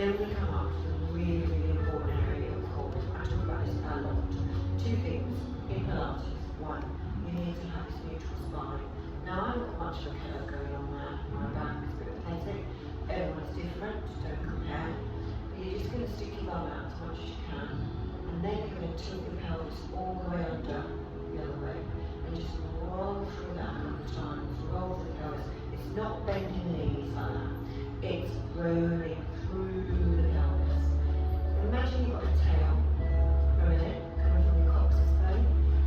Then we come up to the really, really important area of core. I talk about this a lot. Two things in Pilates. One, you need to have this neutral spine. Now, I haven't got much of a curve going on there. My back is a bit pathetic. Everyone's different, don't compare. But you're just going to stick your bum out as much as you can. And then you're going to tilt your pelvis all the way under the other way. And just roll through that a couple of times. Roll through the pelvis. It's not bending the knees like that. It's rolling through the pelvis. Imagine you've got a tail going in, coming from your coccyx bone,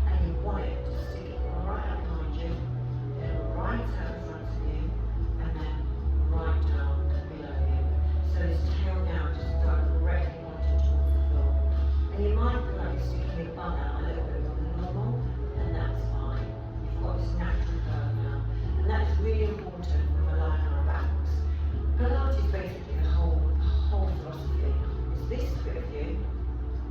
and you want it to stick it right out behind you, then right out in front of you, and then right down below you. So this tail now just directly pointing towards the floor. And you might feel like you're sticking your bum out a little bit more than normal, and that's fine. You've got this natural curve now. And that's really important when we're lying on our backs. Pilates is basically the whole philosophy. Is this bit of you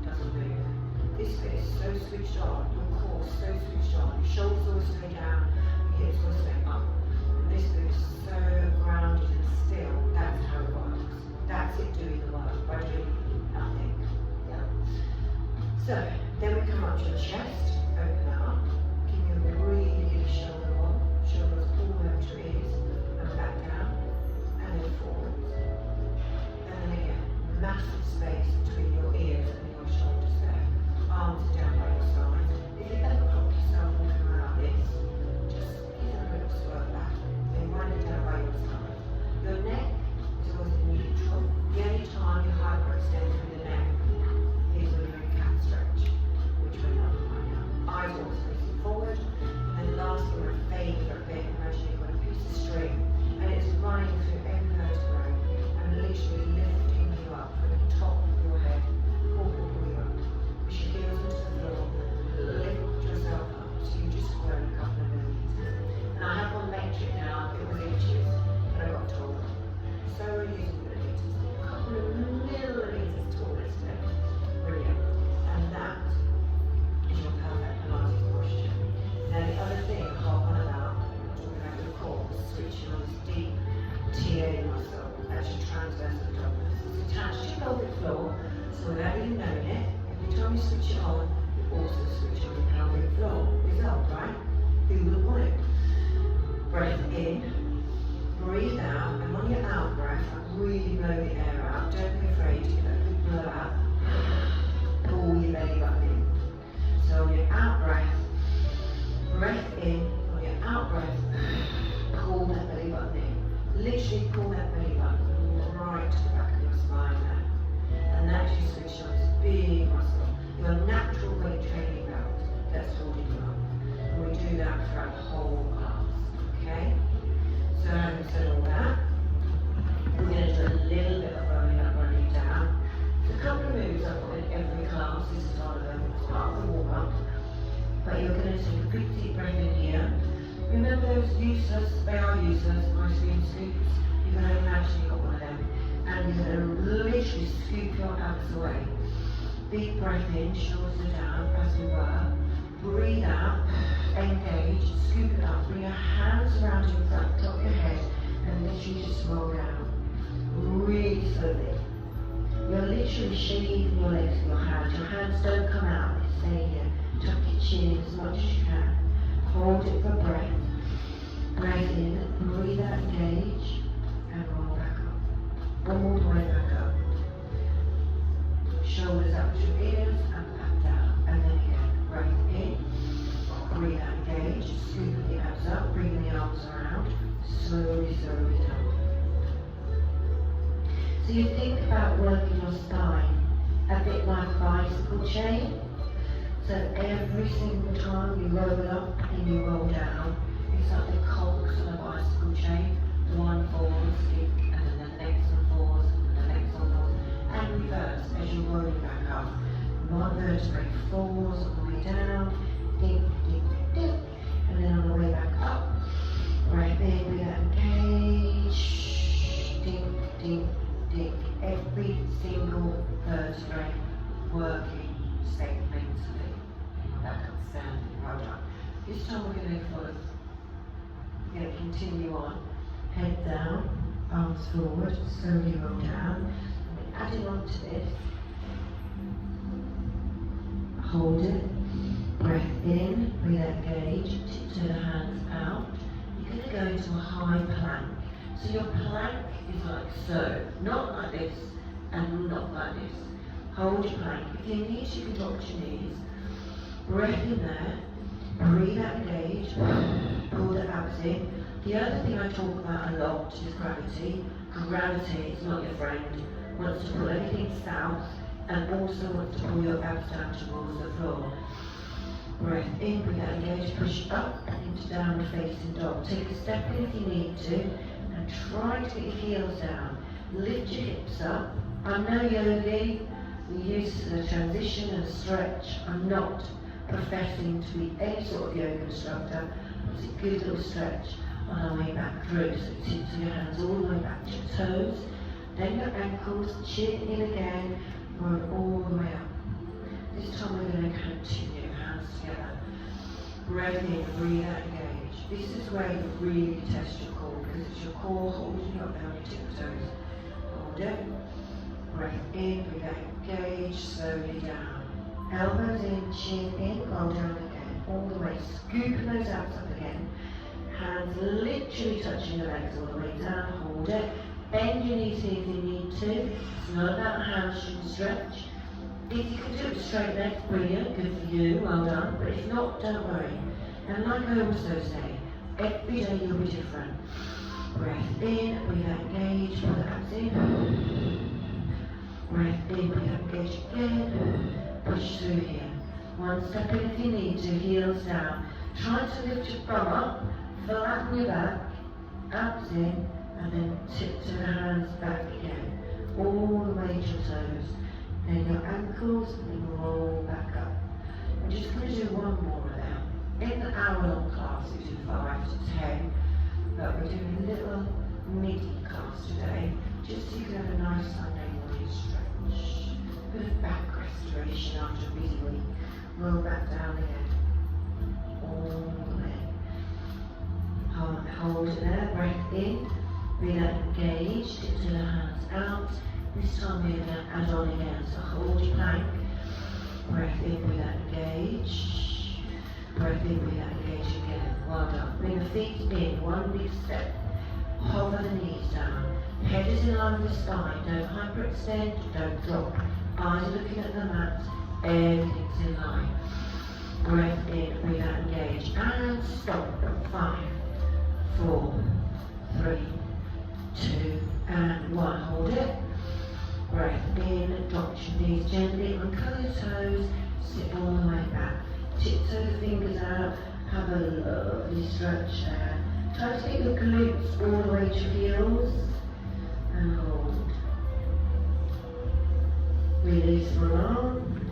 doesn't move. This bit is so switched on, your core is so switched on, your shoulders always stay down, your hips always stay up. And this bit is so grounded and still. That's how it works. That's it doing the work by doing nothing. Yeah. So then we come up to the chest, open that up, give you a really good shoulder roll, shoulders all the way up to your ears, and back down, and then forwards. And then again, massive space between your ears and your shoulders there. Arms are down by your side. If you ever clock yourself walking around like this, just give them a little swerve back. Then wind it down by your side. Your neck is always neutral. The only time you hyperextend through the neck is when you're in cat stretch, which we're not right now. Eyes always facing forward. And lastly, my favourite bit, imagine you've got a piece of string and it's running through every vertebrae and literally lifting you up from the top of your head, pull you up. Push your heels into the floor, lift yourself up so you just grow a couple of millimeters. And I have one metric now, it was inches, but I got taller. So we're using millimeters, a couple of millimeters taller today. Brilliant. And that is your perfect Pilates posture. Now the other thing I harp on about, talking about your core, switching on this deep TA muscle, that's your transverse abdominis. It's attached to your pelvic floor, so without you knowing it, every time you switch it on, you also switch on your pelvic floor. Result, right? Who would want it? Breath in, breathe out, and on your out breath, really blow the air out. Don't be afraid to get that good blow out. Pull your belly button in. So on your out breath, breath in, on your out breath, pull that belly button in. Literally pull that belly button right to the back of your spine there. And that just switches on this big muscle, your natural weight training belt that's holding you up. And we do that throughout the whole class, okay? So having said all that, we're going to do a little bit of rolling up, rolling down. There's a couple of moves I've got in every class, this is one of them, it's part of the warm-up. But you're going to take a big deep breath in here. Remember those useless, they are useless, ice cream scoops. You're going to imagine you've got one of them. And you're going to literally scoop your abs away. Deep breath in, shoulders are down, as we were. Breathe out, engage, scoop it up. Bring your hands around your front, top of your head, and literally just roll down. Really slowly. You're literally shaking your legs with your hands. Your hands don't come out, they stay here. Tuck your chin as much as you can. Hold it for breath. Breathe in, breathe out, engage, and roll back up. One more way back up. Shoulders up to your ears and back down. And then again, breathe in, breathe out, engage, scooping the abs up, bringing the arms around, slowly, slowly down. So you think about working your spine a bit like a bicycle chain. So every single time you roll up and you roll down, it's like the cogs on a bicycle chain. One falls, stick, and then the next one falls, and the next one falls. And reverse as you're rolling back up. One vertebrae falls on the way down, dip, dip, dip. And then on the way back up, breath in, breathe out, engage, dip, dip, dip. Every single vertebrae working segmentally. Back up, standing, roll up. This time we're going to follow. We're going to continue on. Head down, arms forward, slowly roll down. adding on to this, hold it, breath in, breathe out, engage, tiptoe the hands out. You're going to go into a high plank. So your plank is like so, not like this and not like this. Hold your plank. If you need, you can drop to your knees. Breath in there, breathe out, engage, pull the abs in. The other thing I talk about a lot is gravity. Gravity is not your friend. Wants to pull everything south and also wants to pull your abs down towards the floor. Breath in, breathe out, engage, push up into downward facing dog. Take a step in if you need to and try to get your heels down. Lift your hips up. I'm no yogi. We use this as a transition and a stretch. I'm not professing to be any sort of yoga instructor. It's a good little stretch on our way back through. So tips of your hands all the way back to your toes. Then your ankles, chin in again, roll all the way up. This time we're going to continue, hands together. Breath in, breathe out, engage. This is where you really test your core, because it's your core holding you up there on your tiptoes. Hold it. Breath in, breathe out, engage, slowly down. Elbows in, chin in, roll down again. All the way, scooping those abs up again. Hands literally touching the legs all the way down, hold it. Bend your knees here if you need to. It's not about a hamstring stretch. If you can do it straight legs, brilliant, good for you, well done. But if not, don't worry. And like I also say, every day you'll be different. Breath in, breathe out, engage, pull the abs in. Breath in, breathe out, engage again. Push through here. One step in if you need to, heels down. Try to lift your bum up, flatten your back, abs in, and then tiptoe the hands back again. All the way to your toes. Then your ankles, and then roll back up. We're just going to do one more of them. In the hour-long class, we do 5 to 10, but we're doing a little midi class today, just so you can have a nice Sunday morning stretch. A bit of back restoration after a busy week. Roll back down again. All the way. Hold it there, breath in, breathe out, engage, tiptoe the hands out. This time we're going to add on again, so hold your plank. Breath in, breathe out, engage. Breath in, breathe out, engage again. Well done. Bring the feet in, one big step. Hover the knees down. Head is in line with the spine. Don't hyperextend, don't drop. Eyes looking at the mat. Everything's in line. Breath in, breathe out, engage. And stop. 5, 4, 3, 2, and 1. Hold it. Breath in, drop your knees gently, uncurl your toes, sit all the way back. Tiptoe the fingers out, have a lovely stretch there. Try to get your glutes all the way to your heels, and hold. Release one arm,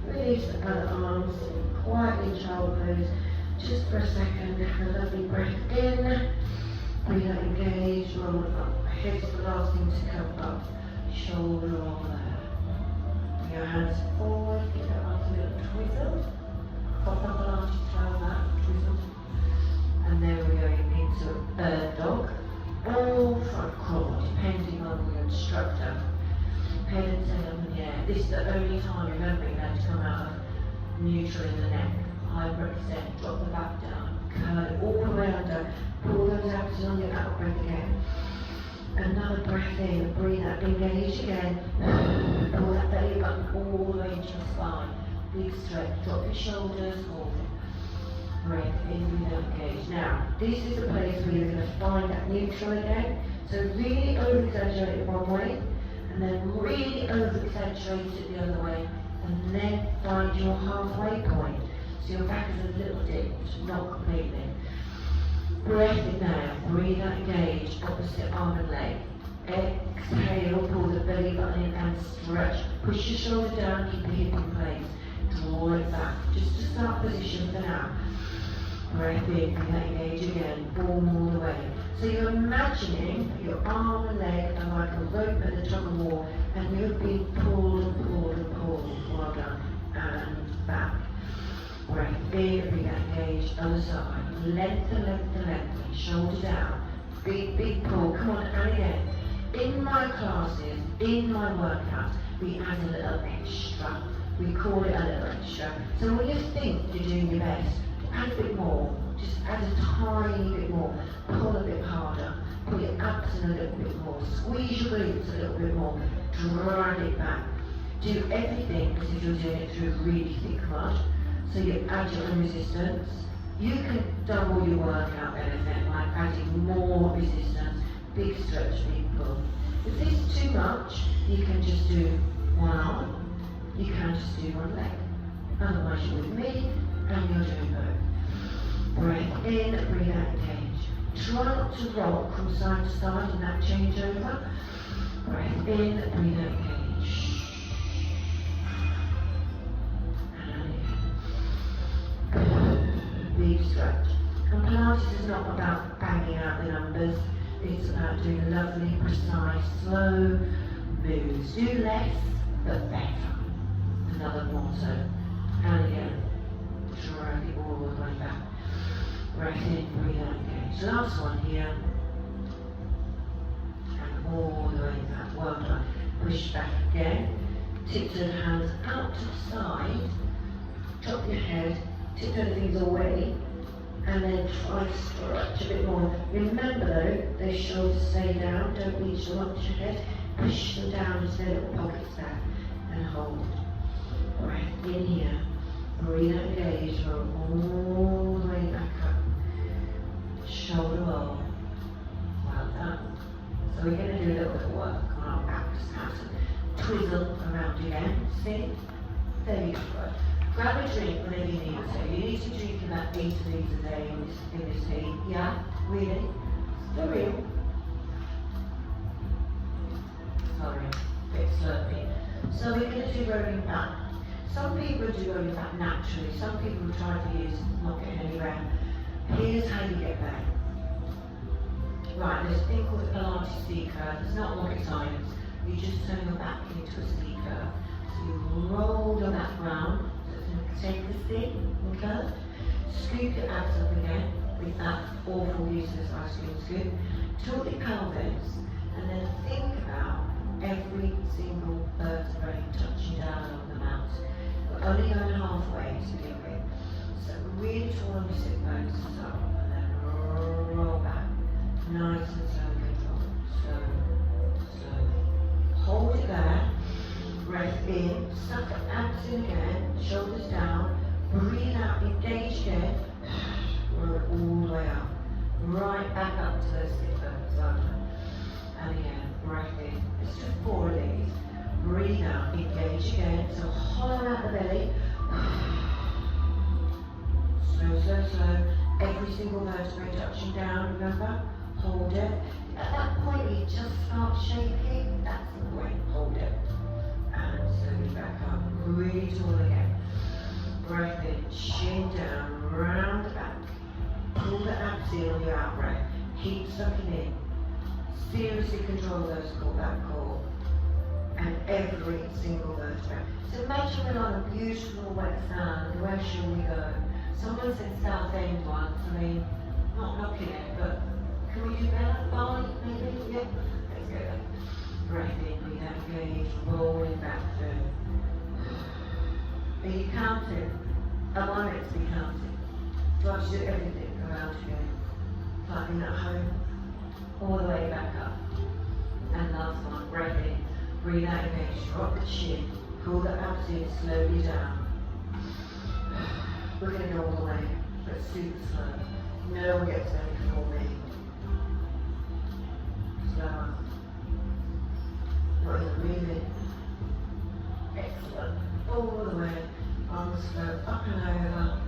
release the other arm, sit quietly in child pose, just for a second. Have a lovely breath in, breathe out, engage, roll up. Head's the last thing to come up. Shoulder roll there. Bring your hands forward, give your arms a little twizzle. Pop up an arch, throw that, twizzle. And then we're going into a bird dog. Or front crawl, depending on your instructor. Head and tail in the air. This is the only time, remembering that, to come out of neutral in the neck. Hyperextend, drop the back down, curl it all the way under. Pull those abs on your out breath again. Another breath in, breathe out, engage again. Pull that belly button all the way into your spine. Big stretch, drop your shoulders, hold it. Breath in, breathe out, engage. Now, this is the place where you're going to find that neutral again. So really over-exaggerate it one way, and then really over-exaggerate it the other way, and then find your halfway point. So your back is a little dipped, not completely. Breath in now, breathe out, engage, opposite arm and leg. Exhale, pull the belly button in and stretch. Push your shoulder down, keep the hip in place. Draw it back, just to start position for now. Breath in, breathe out, engage again, all the way. So you're imagining your arm and leg are like a rope at the tug of war, and you're being pulled and pulled and pulled. Well done. And back. Breath in, breathe out, engage, other side. Lengthen, lengthen, lengthen, shoulder down. Big, big pull, come on, and again. In my classes, in my workouts, we add a little extra. We call it a little extra. So when you think you're doing your best, add a bit more. Just add a tiny bit more. Pull a bit harder. Pull your abs in a little bit more. Squeeze your glutes a little bit more. Drag it back. Do everything as if you're doing it through really thick mud. So you add your own resistance. You can double your workout benefit by adding more resistance. Big stretch, big pull. If this is too much, you can just do one arm. You can just do one leg. Otherwise you're with me and you're doing both. Breath in, breathe out, engage. Try not to rock from side to side in that changeover. Breath in, breathe out, engage. And big stretch. And Pilates is not about banging out the numbers. It's about doing lovely, precise, slow moves. Do less, but better. Another motto. And again, drag it all the way back. Breath in, breathe out, engage. Last one here. And all the way back. Well done. Push back again. Tiptoe the hands out to the side. Top your head. Tiptoe the things away. And then try to stretch a bit more. Remember though, those shoulders stay down. Don't reach them up to your head. Push them down into their little pockets there. And hold. Breath in here. Breathe out, engage. Roll all the way back up. Shoulder roll. Well done. So we're going to do a little bit of work on our backs. Have to twizzle around again. See? There you go. Grab a drink whenever you need to. You need to be drinking that 8 litres a day in this heat. Yeah? Really? For real? Sorry, a bit slurpy. So we're going to do rolling back. Some people do rolling back naturally. Some people try to use not getting anywhere. Here's how you get there. Right, there's a thing called the Pilates C curve. It's not rocket science. You just turn your back into a C curve. So you roll your back round. Take the stick and curve. Scoop your abs up again with that awful useless ice cream scoop. Tilt your pelvis and then think about every single vertebrae touching down on the mat. We're only going halfway to begin with. So really tall on your sit bones up and then roll back. Nice and slow control. Slow. Hold it there. Breath in, suck the abs in again, shoulders down, breathe out, engage again, roll it all the way up, right back up to those sit bones, and again, breath in, it's just 4 of these, breathe out, engage again, so hollow out the belly, slow, every single vertebrae touching down, remember, hold it, at that point you just start shaking, that's the point, hold it. And slowly back up, really tall again. Breath in, chin down, round the back. Pull the abs in on your out breath. Keep sucking in. Seriously control those back core. And every single vertebra. So imagine we're on a beautiful wet sand. Where shall we go? Someone said South End once. I mean, not knocking it, but can we do better? Bali, maybe? Yeah? Let's go there. Breath in, breathe out, engage, rolling back through. Are you counting? Am I meant to be counting? Do I have to do everything around here? Climbing at home, all the way back up. And last one, breath in, breathe out, engage, drop the chin, pull the abs in slowly down. We're going to go all the way, but super slow. No one gets there before me. Slower. Not even breathing. Excellent. All the way. Arms flow up and over.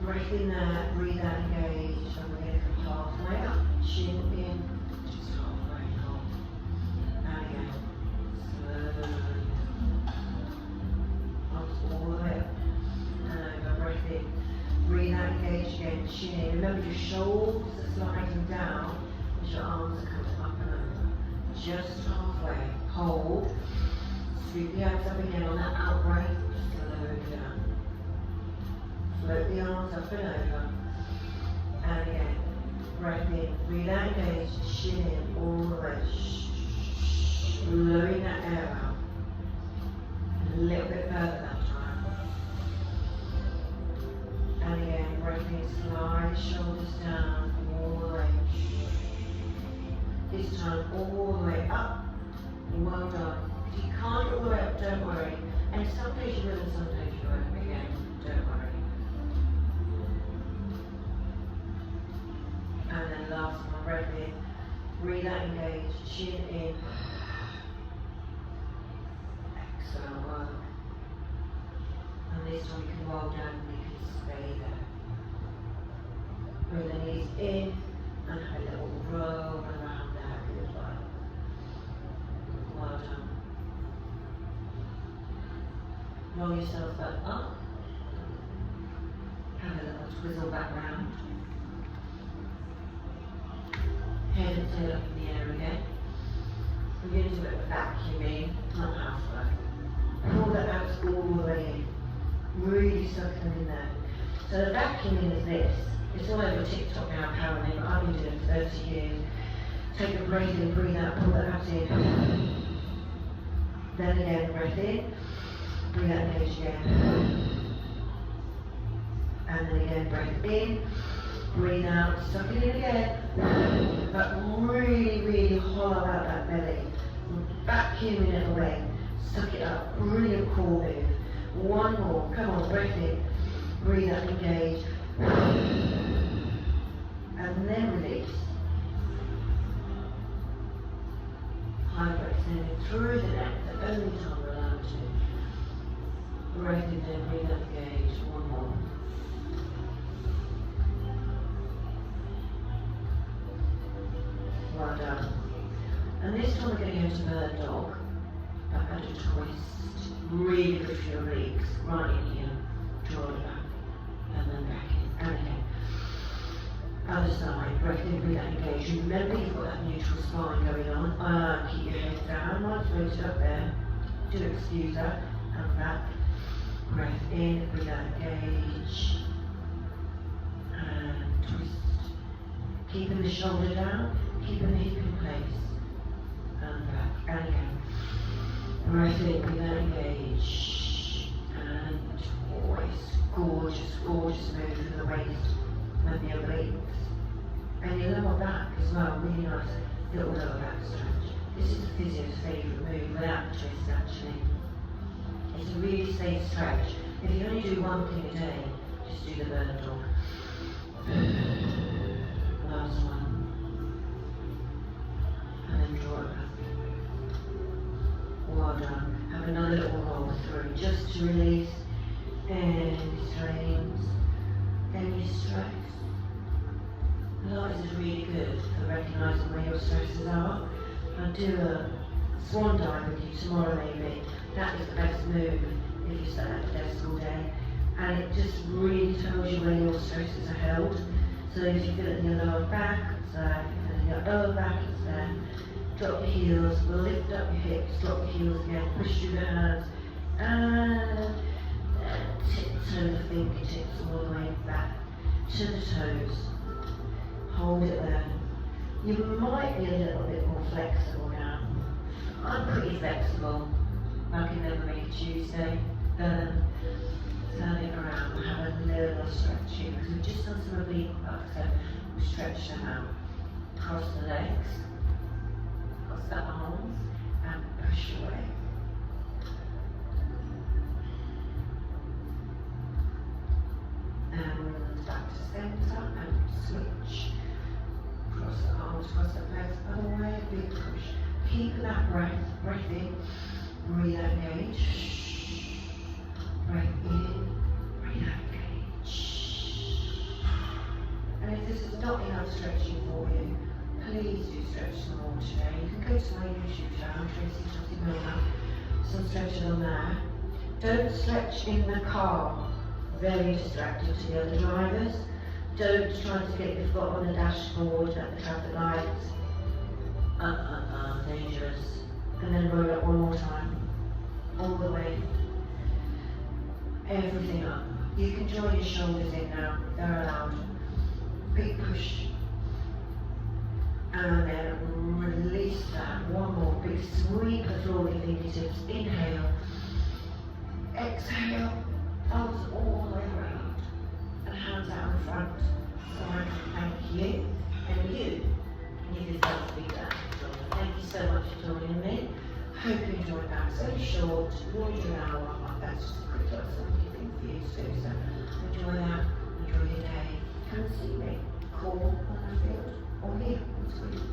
Breath in there, breathe out, engage. And we're going to come halfway up. Chin in. Just halfway hold. And again. Slowly. Arms all the way up. And over. Breath in. Breathe out, engage again. Chin in. Remember your shoulders are sliding down as your arms are coming up and over. Just halfway. Hold. Sweep the abs up again on that out breath. Slow down. Float the arms up and over. And again. Breath in, breathe out, engage, chin in, all the way. Blowing that air out. A little bit further that time. And again, breath in, slide shoulders down, all the way. This time, all the way up. Well done. If you can't get all the way up, don't worry. And some days you will and some days you won't. Again, don't worry. And then last one, breath in. Breathe out, engage, chin in. Excellent work. And this time you can roll down and you can stay there. Bring the knees in and have a little roll around there. Good work. Well done. Roll yourself back up. Have a little twizzle back round. Head and tail up in the air again. We're going to do a bit of vacuuming, not housework. Pull that out all the way in. Really suck them in there. So the vacuuming is this. It's all over TikTok now, apparently, but I've been doing it for 30 years. Take a breath in, breathe out, pull that out in. Then again, breath in. Breathe out, engage again. And then again, breath in. Breathe out, suck it in again. But really, really hollow out that belly. Vacuuming it away. Suck it up. Brilliant core move. One more. Come on, breath in. Breathe out, engage. And then release. High breaths in through the neck, the only time we're allowed to. Breath in there, breathe out, engage. One more. Well done. And this time we're going to go to bird dog. Back under twist. Really good for your legs. Right in here. Draw it back. And then back in. And again. Other side. Breath in, breathe out, engage. Remember you've got that neutral spine going on. Keep your head down. Might float it up there. Do excuse that. And back. Breath in, breathe out, engage. And twist. Keeping the shoulder down. Keeping the hip in place. And back. And again. Breath in, breathe out, engage. And twist. Gorgeous, gorgeous move for the waist and the obliques. And your lower back as well, really nice little lower back stretch. This is the physio's favourite move without the twist actually. It's a really safe stretch. If you only do one thing a day, just do the bird dog. Last one. And then draw it back. Well done. Have another little roll through just to release any strains, any stress. Pilates is really good for recognising where your stresses are. I'll do a swan dive with you tomorrow maybe. That is the best move if you sat at the desk all day. And it just really tells you where your stresses are held. So if you feel it in your lower back, it's there. If you feel it in your lower back, it's there. Drop your heels, lift up your hips, drop your heels again, push through the hands, and tiptoe the fingertips all the way back to the toes. Hold it there. You might be a little bit more flexible now. I'm pretty flexible. I can never make a Tuesday. Turn it around and have a little stretching because we've just done some oblique work, so we stretch them out. Cross the legs, cross the arms, and push away. And back to centre and switch. Cross the arms, cross the legs, other way, big push. Keep that breath in, breathe out, engage. Breath in, breathe out, engage. And if this is not enough stretching for you, please do stretch some more today. You can go to my YouTube channel, Tracy Totty Miller, some stretching on there. Don't stretch in the car. Very distracting to the other drivers. Don't try to get your foot on the dashboard at the traffic lights. Dangerous. And then roll it one more time. All the way. Everything up. You can join your shoulders in now. They're allowed. Big push. fingertips, inhale, exhale, thumbs all the way around, and hands out in front. Side, thank you. And you can give yourself a big round of applause. Thank you so much for joining me. Hope you enjoyed that. So short, we only do an hour. That's just a quick little something for you to do. So enjoy that, enjoy your day. Come and see me. Call on the field or here on screen.